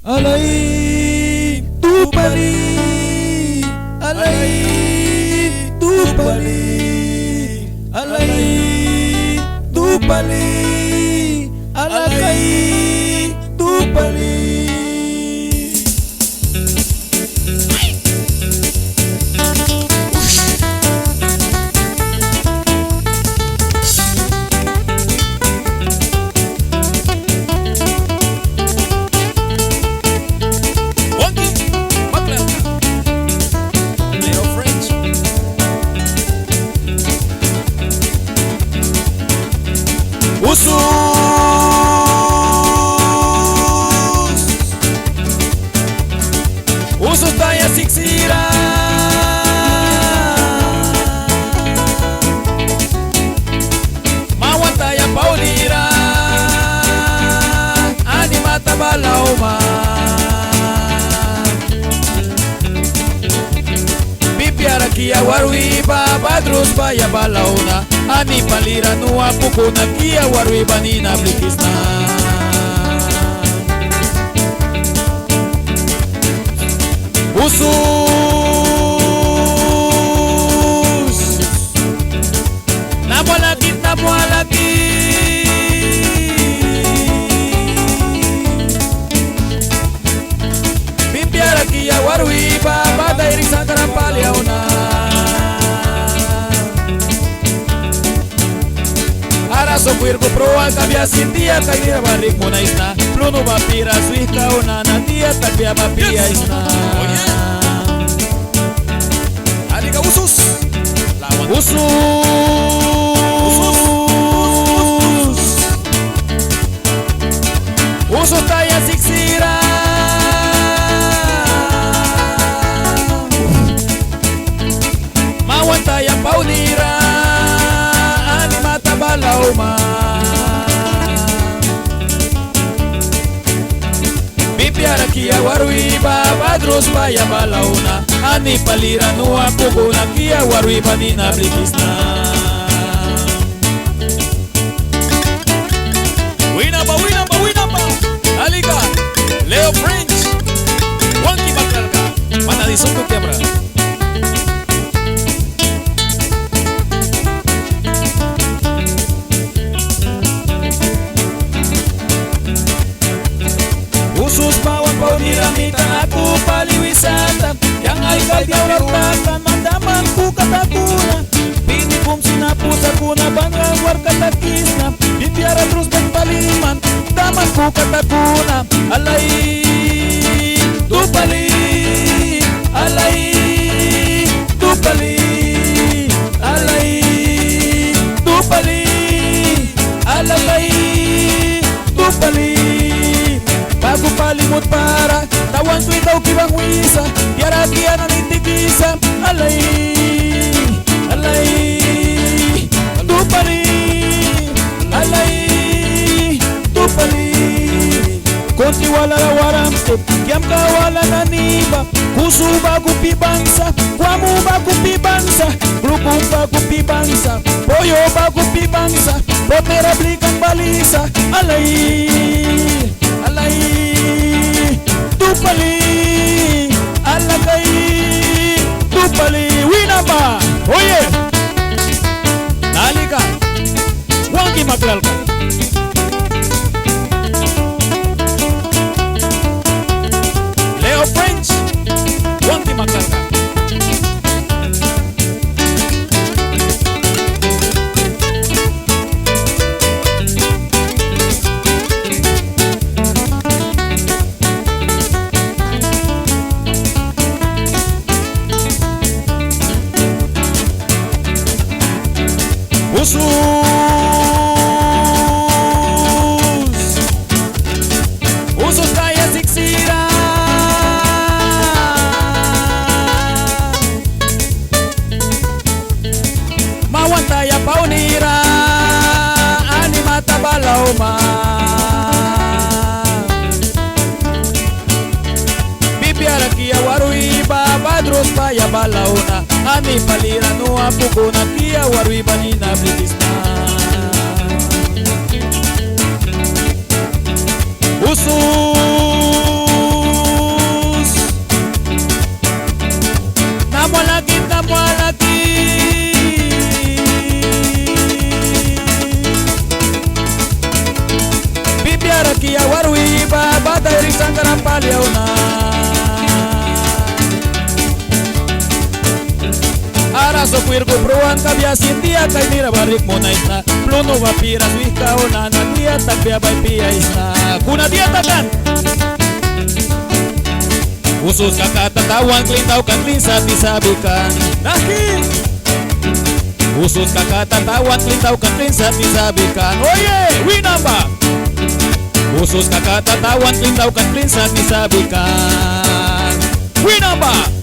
Alay Tupali, alay Tupali, alay Tupali, alay Tupali. Usus tayo siksira, mawan tayo paulira, ani mata balaw ma. Bibiara kia warwi ba badrus ba ya balaw na, ani palira nuwa puko na kia warwi ba ni nablikis na. Usus namualakit Bibiara kia warwi ba badai risangkaran paliaw na. Araso cuerpo proa kabia sintia kaira barik muna isna Pluno bapira suika una natia takbia bapia isna. Adika usus lawan usus usus taya siksira, mawan taya paulira, ani mata balaw ma. Bibiara kia warwi ba badrus ba ya balaw na, ani palira nuwa pugo na kia warwi ba ni nablikis na. Wina ba Alika Leo French Wanki Bakalka mana disungkut ya bra. Usus bawang paulira mita aku paliwisata, yang aikal diauratakan mandaman ku katakuna. Bini kum sinaputa kuna bangga war katakisna, bibiara terus berpaliman daman ku katakuna. Alay Tupali, alay Tupali, alay Tupali, alay Tupali. Bago palimot para tawan tuwi daw kibang wisa, tiara tiya na nitikisa. Alay Tupali, alay Tupali. Konti wala la waramte, kiam ka wala na niba. Kusu bago pibangsa, kwamu bago pibangsa, grupo bago pibangsa, poyo bago pibangsa, potera blikan balisa. Alay Tupali, alay Tupali. Winaba, oye Nalika Wangi Maklalka. Leo French Wangi Maklalka. Usus taya siksira, mawan taya paunira, ani mata balaw ma. Bibiara kia warwi ba badrus ba ya balaw na, ani palira nuwa pugo na kia warwi ba ni nablikis na. Usus so puirgo proan kabiasin dia kay mira barik mo na isna Pluno vapira suika o nana dia takbia bay pia isna Kuna dia takan Usus kakatatawan klintaw kan linsa disabikan Naki Usus kakatatawan klintaw kan linsa disabikan Oye, winamba Usus kakatatawan klintaw kan linsa disabikan Winamba